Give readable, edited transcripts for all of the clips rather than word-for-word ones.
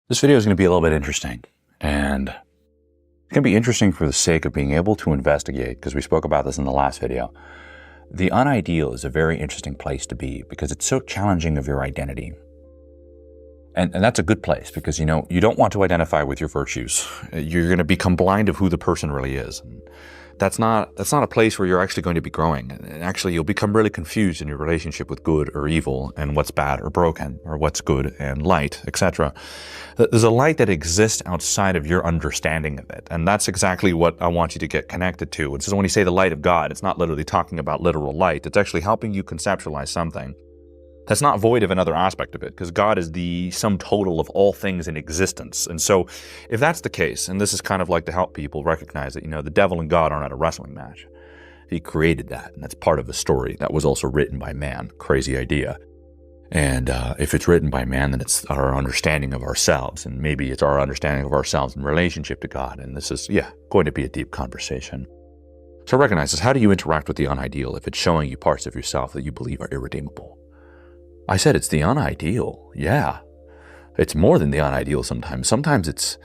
This video is going to be a little bit interesting, and it's going to be interesting for the sake of being able to investigate, because we spoke about this in the last video. The unideal is a very interesting place to be because it's so challenging of your identity. And that's a good place because, you don't want to identify with your virtues. You're going to become blind of who the person really is. And that's not a place where you're actually going to be growing. And actually, you'll become really confused in your relationship with good or evil and what's bad or broken or what's good and light, etc. There's a light that exists outside of your understanding of it. And that's exactly what I want you to get connected to. It's just when you say the light of God, it's not literally talking about literal light. It's actually helping you conceptualize something that's not void of another aspect of it, because God is the sum total of all things in existence. And so if that's the case, and this is kind of like to help people recognize that, the devil and God aren't at a wrestling match. He created that, and that's part of a story that was also written by man. Crazy idea. And if it's written by man, then it's our understanding of ourselves, and maybe it's our understanding of ourselves in relationship to God. And this is, going to be a deep conversation. So recognize this. How do you interact with the unideal if it's showing you parts of yourself that you believe are irredeemable? I said it's the unideal. Yeah. It's more than the unideal sometimes. Sometimes it's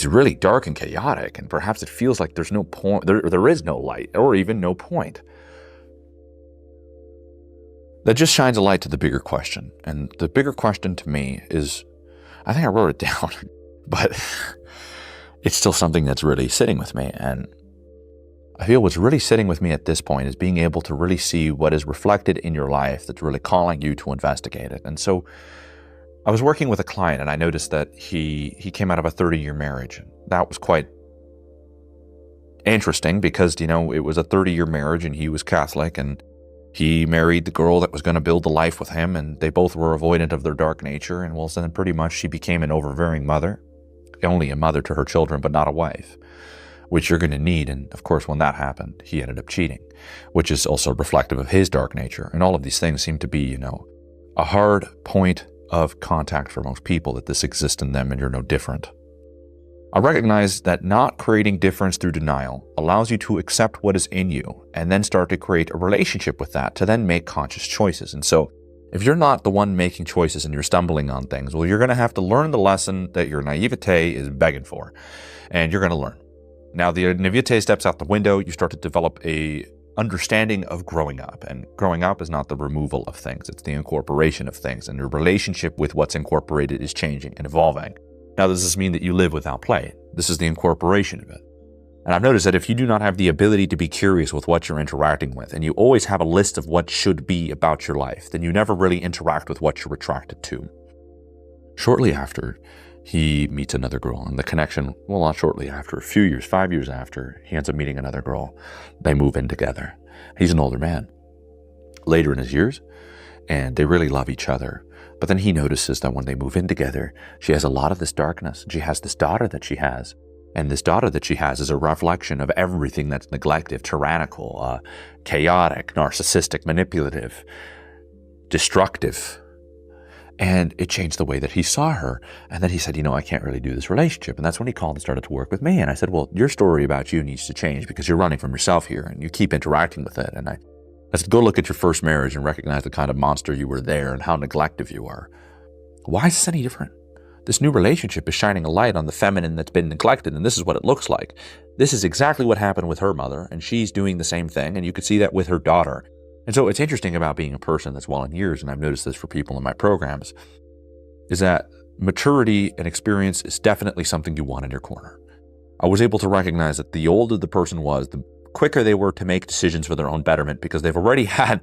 really dark and chaotic, and perhaps it feels like there's no point, there is no light, or even no point. That just shines a light to the bigger question. And the bigger question to me is, I think I wrote it down, but it's still something that's really sitting with me. And I feel what's really sitting with me at this point is being able to really see what is reflected in your life that's really calling you to investigate it. And so I was working with a client, and I noticed that he came out of a 30-year marriage. That was quite interesting because, it was a 30-year marriage, and he was Catholic, and he married the girl that was going to build the life with him, and they both were avoidant of their dark nature. And well, then pretty much she became an overbearing mother, only a mother to her children, but not a wife, which you're going to need. And of course, when that happened, he ended up cheating, which is also reflective of his dark nature. And all of these things seem to be, a hard point of contact for most people, that this exists in them and you're no different. I recognize that not creating difference through denial allows you to accept what is in you and then start to create a relationship with that to then make conscious choices. And so if you're not the one making choices and you're stumbling on things, well, you're going to have to learn the lesson that your naivete is begging for, and you're going to learn. Now, the naivete steps out the window. You start to develop a understanding of growing up. And growing up is not the removal of things. It's the incorporation of things. And your relationship with what's incorporated is changing and evolving. Now, does this mean that you live without play? This is the incorporation of it. And I've noticed that if you do not have the ability to be curious with what you're interacting with, and you always have a list of what should be about your life, then you never really interact with what you're attracted to. Shortly after, he meets another girl, and the connection, well, not shortly after, a few years, 5 years after, he ends up meeting another girl. They move in together. He's an older man, later in his years, and they really love each other. But then he notices that when they move in together, she has a lot of this darkness. She has this daughter that she has, and this daughter that she has is a reflection of everything that's neglective, tyrannical, chaotic, narcissistic, manipulative, destructive. And it changed the way that he saw her. And then he said, I can't really do this relationship. And that's when he called and started to work with me. And I said, well, your story about you needs to change because you're running from yourself here and you keep interacting with it. And I said, go look at your first marriage and recognize the kind of monster you were there and how neglective you are. Why is this any different? This new relationship is shining a light on the feminine that's been neglected. And this is what it looks like. This is exactly what happened with her mother. And she's doing the same thing. And you could see that with her daughter. And so it's interesting about being a person that's well in years, and I've noticed this for people in my programs, is that maturity and experience is definitely something you want in your corner. I was able to recognize that the older the person was, the quicker they were to make decisions for their own betterment because they've already had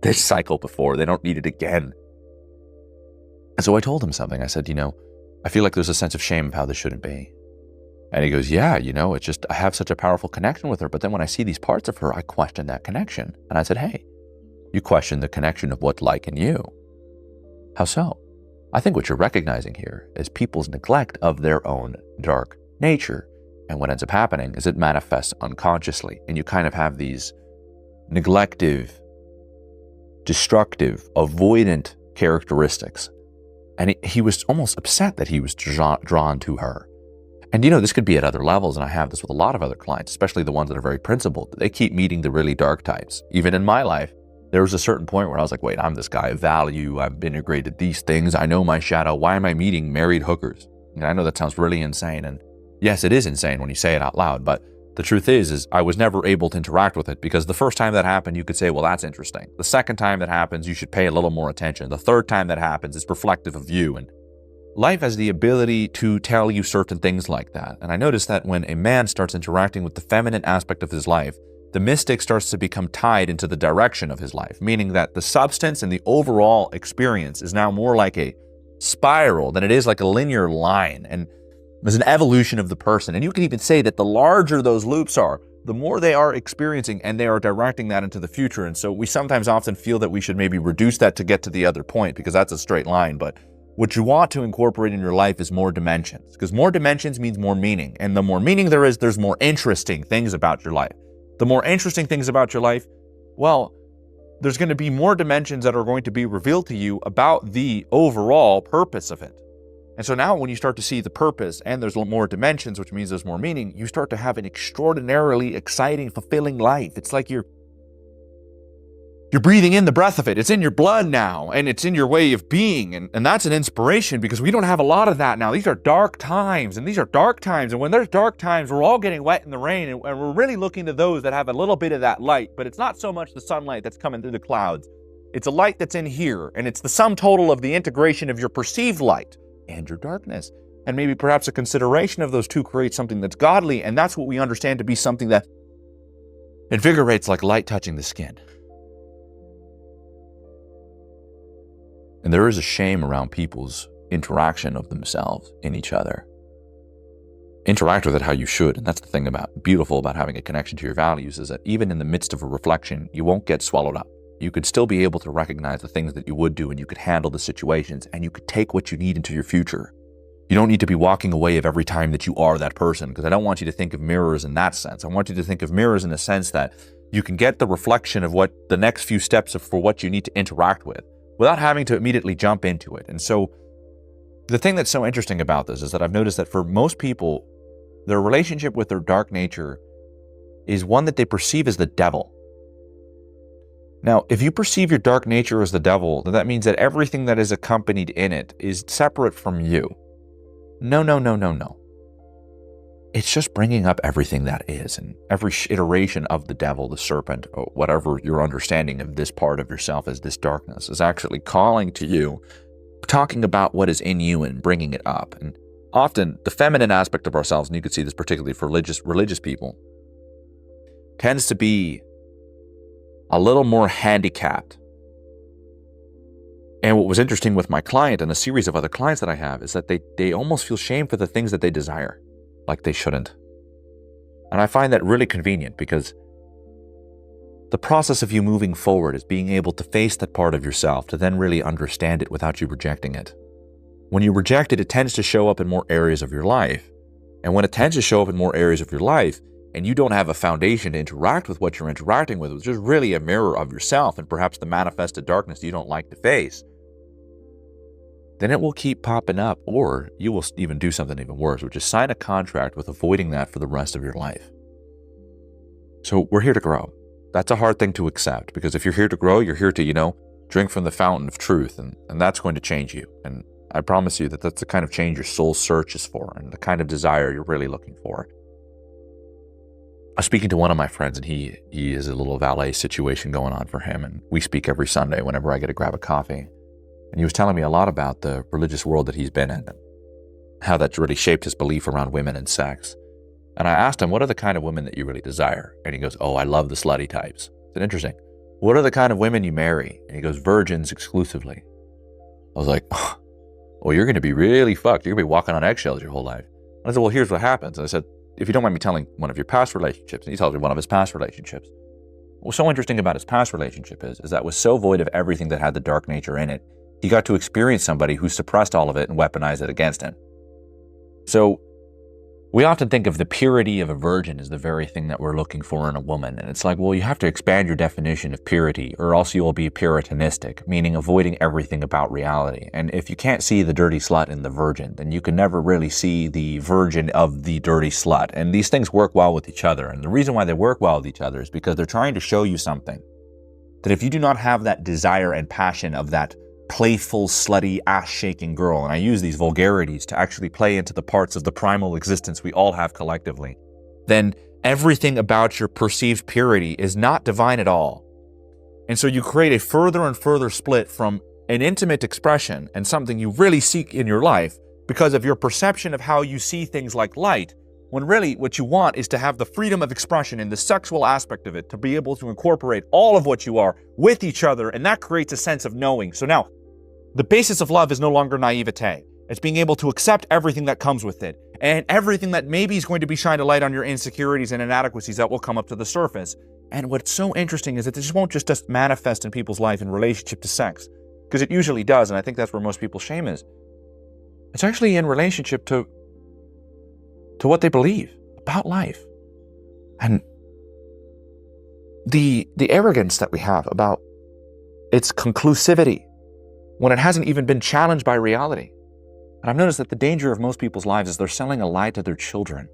this cycle before. They don't need it again. And so I told him something. I said, I feel like there's a sense of shame of how this shouldn't be. And he goes, yeah, it's just, I have such a powerful connection with her. But then when I see these parts of her, I question that connection. And I said, hey, you question the connection of what's like in you. How so? I think what you're recognizing here is people's neglect of their own dark nature. And what ends up happening is it manifests unconsciously. And you kind of have these neglective, destructive, avoidant characteristics. And he was almost upset that he was drawn to her. And this could be at other levels, and I have this with a lot of other clients, especially the ones that are very principled. They keep meeting the really dark types. Even in my life, there was a certain point where I was like, wait, I'm this guy of value. I've integrated these things. I know my shadow. Why am I meeting married hookers? And I know that sounds really insane, and yes, it is insane when you say it out loud, but the truth is I was never able to interact with it, because the first time that happened, you could say, well, that's interesting. The second time that happens, you should pay a little more attention. The third time that happens, it's reflective of you. And life has the ability to tell you certain things like that. And I noticed that when a man starts interacting with the feminine aspect of his life, the mystic starts to become tied into the direction of his life, meaning that the substance and the overall experience is now more like a spiral than it is like a linear line. And there's an evolution of the person. And you can even say that the larger those loops are, the more they are experiencing, and they are directing that into the future. And so we sometimes often feel that we should maybe reduce that to get to the other point, because that's a straight line. But what you want to incorporate in your life is more dimensions, because more dimensions means more meaning. And the more meaning there is, there's more interesting things about your life. The more interesting things about your life, well, there's going to be more dimensions that are going to be revealed to you about the overall purpose of it. And so now when you start to see the purpose and there's more dimensions, which means there's more meaning, you start to have an extraordinarily exciting, fulfilling life. It's like you're breathing in the breath of it. It's in your blood now, and it's in your way of being. And that's an inspiration, because we don't have a lot of that now. These are dark times, and when there's dark times, we're all getting wet in the rain, and we're really looking to those that have a little bit of that light. But it's not so much the sunlight that's coming through the clouds. It's a light that's in here, and it's the sum total of the integration of your perceived light and your darkness. And maybe perhaps a consideration of those two creates something that's godly, and that's what we understand to be something that invigorates like light touching the skin. And there is a shame around people's interaction of themselves in each other. Interact with it how you should. And that's the thing beautiful about having a connection to your values, is that even in the midst of a reflection, you won't get swallowed up. You could still be able to recognize the things that you would do, and you could handle the situations, and you could take what you need into your future. You don't need to be walking away of every time that you are that person, because I don't want you to think of mirrors in that sense. I want you to think of mirrors in the sense that you can get the reflection of what the next few steps are for what you need to interact with, without having to immediately jump into it. And so the thing that's so interesting about this is that I've noticed that for most people, their relationship with their dark nature is one that they perceive as the devil. Now, if you perceive your dark nature as the devil, then that means that everything that is accompanied in it is separate from you. No. It's just bringing up everything that is, and every iteration of the devil, the serpent, or whatever your understanding of this part of yourself as this darkness is actually calling to you, talking about what is in you and bringing it up. And often the feminine aspect of ourselves, and you could see this particularly for religious people, tends to be a little more handicapped. And what was interesting with my client and a series of other clients that I have is that they almost feel shame for the things that they desire, like they shouldn't. And I find that really convenient, because the process of you moving forward is being able to face that part of yourself, to then really understand it without you rejecting it. When you reject it, it tends to show up in more areas of your life. And when it tends to show up in more areas of your life, and you don't have a foundation to interact with what you're interacting with, which is really a mirror of yourself and perhaps the manifested darkness you don't like to face, then it will keep popping up, or you will even do something even worse, which is sign a contract with avoiding that for the rest of your life. So we're here to grow. That's a hard thing to accept, because if you're here to grow, you're here to, drink from the fountain of truth, and that's going to change you. And I promise you that that's the kind of change your soul searches for, and the kind of desire you're really looking for. I was speaking to one of my friends, and he has a little valet situation going on for him, and we speak every Sunday whenever I get to grab a coffee. And he was telling me a lot about the religious world that he's been in, and how that's really shaped his belief around women and sex. And I asked him, what are the kind of women that you really desire? And he goes, I love the slutty types. I said, interesting. What are the kind of women you marry? And he goes, virgins exclusively. I was like, well, you're going to be really fucked. You're going to be walking on eggshells your whole life. And I said, well, here's what happens. And I said, if you don't mind me telling one of your past relationships, and he tells me one of his past relationships. What's so interesting about his past relationship is that it was so void of everything that had the dark nature in it, he got to experience somebody who suppressed all of it and weaponized it against him. So we often think of the purity of a virgin as the very thing that we're looking for in a woman. And it's like, well, you have to expand your definition of purity, or else you will be puritanistic, meaning avoiding everything about reality. And if you can't see the dirty slut in the virgin, then you can never really see the virgin of the dirty slut. And these things work well with each other. And the reason why they work well with each other is because they're trying to show you something. That if you do not have that desire and passion of that playful, slutty, ass-shaking girl, and I use these vulgarities to actually play into the parts of the primal existence we all have collectively, then everything about your perceived purity is not divine at all. And so you create a further and further split from an intimate expression and something you really seek in your life because of your perception of how you see things like light, when really what you want is to have the freedom of expression in the sexual aspect of it, to be able to incorporate all of what you are with each other, and that creates a sense of knowing. So now, the basis of love is no longer naivete. It's being able to accept everything that comes with it, and everything that maybe is going to be shined a light on your insecurities and inadequacies that will come up to the surface. And what's so interesting is that this won't just manifest in people's life in relationship to sex, because it usually does, and I think that's where most people's shame is. It's actually in relationship to what they believe about life. And the arrogance that we have about its conclusivity when it hasn't even been challenged by reality. And I've noticed that the danger of most people's lives is they're selling a lie to their children.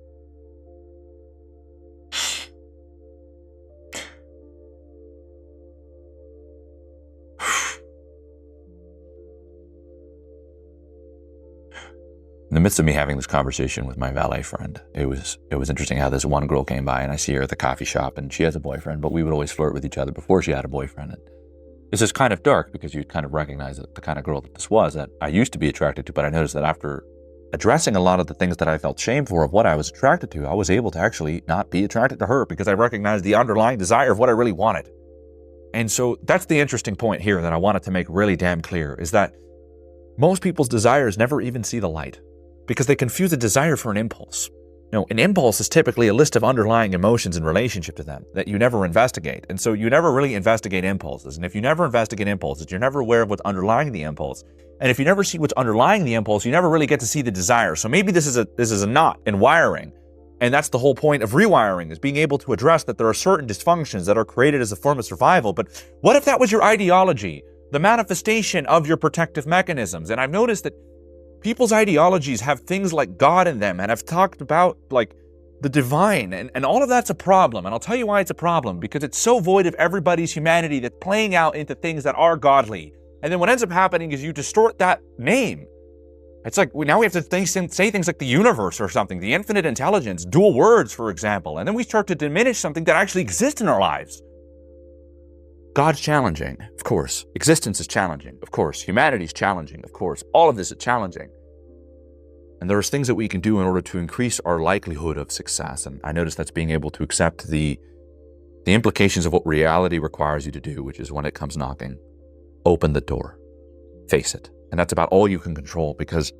In the midst of me having this conversation with my valet friend, it was interesting how this one girl came by, and I see her at the coffee shop, and she has a boyfriend, but we would always flirt with each other before she had a boyfriend. And this is kind of dark because you'd kind of recognize that the kind of girl that this was that I used to be attracted to, but I noticed that after addressing a lot of the things that I felt shame for of what I was attracted to, I was able to actually not be attracted to her because I recognized the underlying desire of what I really wanted. And so that's the interesting point here that I wanted to make really damn clear, is that most people's desires never even see the light, because they confuse a desire for an impulse. No, an impulse is typically a list of underlying emotions in relationship to them that you never investigate. And so you never really investigate impulses. And if you never investigate impulses, you're never aware of what's underlying the impulse. And if you never see what's underlying the impulse, you never really get to see the desire. So maybe this is a knot in wiring. And that's the whole point of rewiring, is being able to address that there are certain dysfunctions that are created as a form of survival. But what if that was your ideology, the manifestation of your protective mechanisms? And I've noticed that people's ideologies have things like God in them, and I've talked about like the divine, and all of that's a problem. And I'll tell you why it's a problem, because it's so void of everybody's humanity that's playing out into things that are godly. And then what ends up happening is you distort that name. It's like now we have to say things like the universe or something, the infinite intelligence, dual words, for example. And then we start to diminish something that actually exists in our lives. God's challenging, of course. Existence is challenging, of course. Humanity is challenging, of course. All of this is challenging. And there's things that we can do in order to increase our likelihood of success. And I notice that's being able to accept the implications of what reality requires you to do, which is when it comes knocking, open the door, face it. And that's about all you can control, because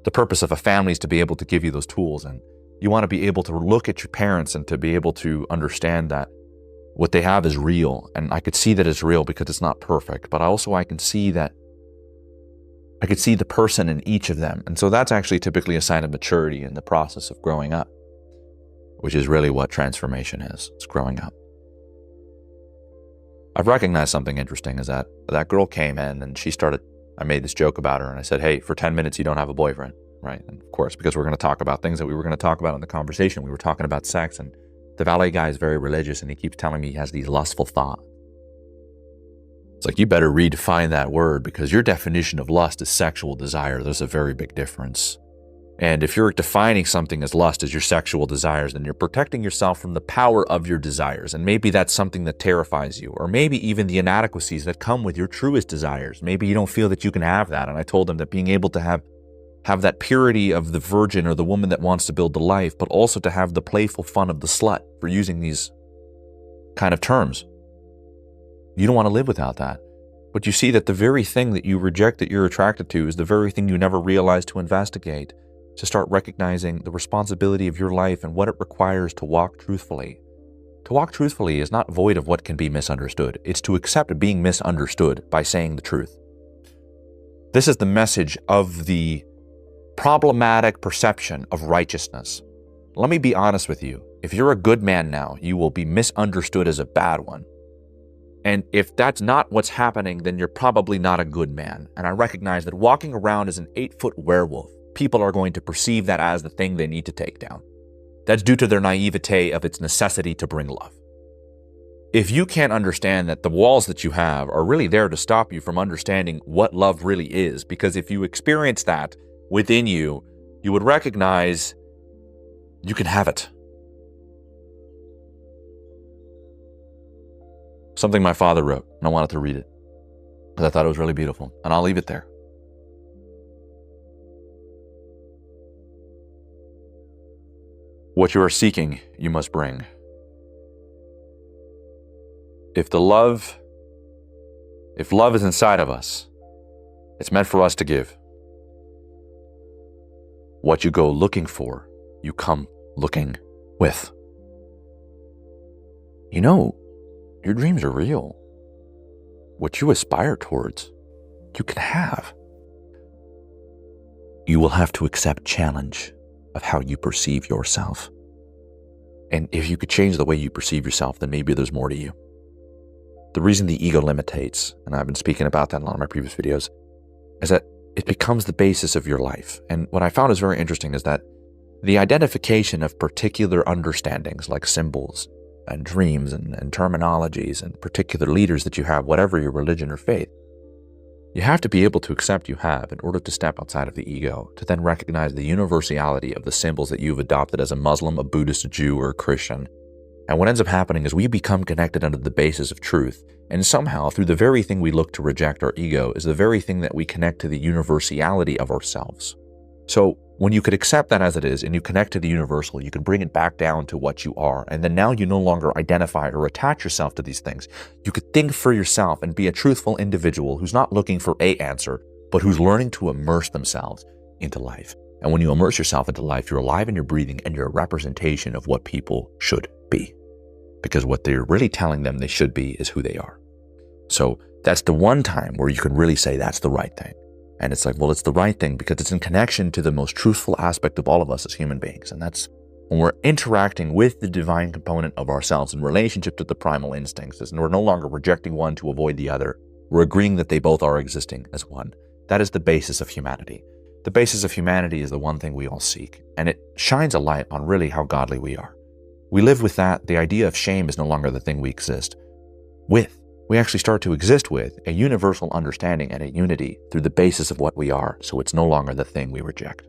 the purpose of a family is to be able to give you those tools. And you want to be able to look at your parents and to be able to understand that what they have is real. And I could see that it's real because it's not perfect, but also I can see the person in each of them. And so that's actually typically a sign of maturity in the process of growing up, which is really what transformation is. It's growing up. I've recognized something interesting is that girl came in and I made this joke about her, and I said, hey, for 10 minutes, you don't have a boyfriend, right? And of course, because we're going to talk about things that we were going to talk about in the conversation. We were talking about sex, and the valet guy is very religious, and he keeps telling me he has these lustful thoughts. It's like, you better redefine that word, because your definition of lust is sexual desire. There's a very big difference. And if you're defining something as lust as your sexual desires, then you're protecting yourself from the power of your desires. And maybe that's something that terrifies you, or maybe even the inadequacies that come with your truest desires. Maybe you don't feel that you can have that. And I told him that being able to have that purity of the virgin or the woman that wants to build the life, but also to have the playful fun of the slut, for using these kind of terms. You don't want to live without that. But you see that the very thing that you reject that you're attracted to is the very thing you never realized to investigate, to start recognizing the responsibility of your life and what it requires to walk truthfully. To walk truthfully is not void of what can be misunderstood. It's to accept being misunderstood by saying the truth. This is the message of the problematic perception of righteousness. Let me be honest with you. If you're a good man now, you will be misunderstood as a bad one. And if that's not what's happening, then you're probably not a good man. And I recognize that walking around as an 8-foot werewolf, people are going to perceive that as the thing they need to take down. That's due to their naivete of its necessity to bring love. if you can't understand that the walls that you have are really there to stop you from understanding what love really is, because if you experience that within you, you would recognize you can have it. Something my father wrote, and I wanted to read it because I thought it was really beautiful, and I'll leave it there. What you are seeking, you must bring. If love is inside of us, it's meant for us to give. What you go looking for, you come looking with. You know, your dreams are real. What you aspire towards, you can have. You will have to accept challenge of how you perceive yourself. And if you could change the way you perceive yourself, then maybe there's more to you. The reason the ego limitates, and I've been speaking about that in a lot of my previous videos, is that it becomes the basis of your life. And what I found is very interesting is that the identification of particular understandings like symbols and dreams and terminologies and particular leaders that you have, whatever your religion or faith, you have to be able to accept you have in order to step outside of the ego, to then recognize the universality of the symbols that you've adopted as a Muslim, a Buddhist, a Jew, or a Christian. And what ends up happening is we become connected under the basis of truth. And somehow, through the very thing we look to reject, our ego, is the very thing that we connect to the universality of ourselves. So when you could accept that as it is and you connect to the universal, you can bring it back down to what you are. And then now you no longer identify or attach yourself to these things. You could think for yourself and be a truthful individual who's not looking for an answer, but who's learning to immerse themselves into life. And when you immerse yourself into life, you're alive and you're breathing and you're a representation of what people should be. Because what they're really telling them they should be is who they are. So that's the one time where you can really say that's the right thing. And it's like, well, it's the right thing because it's in connection to the most truthful aspect of all of us as human beings. And that's when we're interacting with the divine component of ourselves in relationship to the primal instincts. And we're no longer rejecting one to avoid the other. We're agreeing that they both are existing as one. That is the basis of humanity. The basis of humanity is the one thing we all seek. And it shines a light on really how godly we are. We live with that. The idea of shame is no longer the thing we exist with. We actually start to exist with a universal understanding and a unity through the basis of what we are, so it's no longer the thing we reject.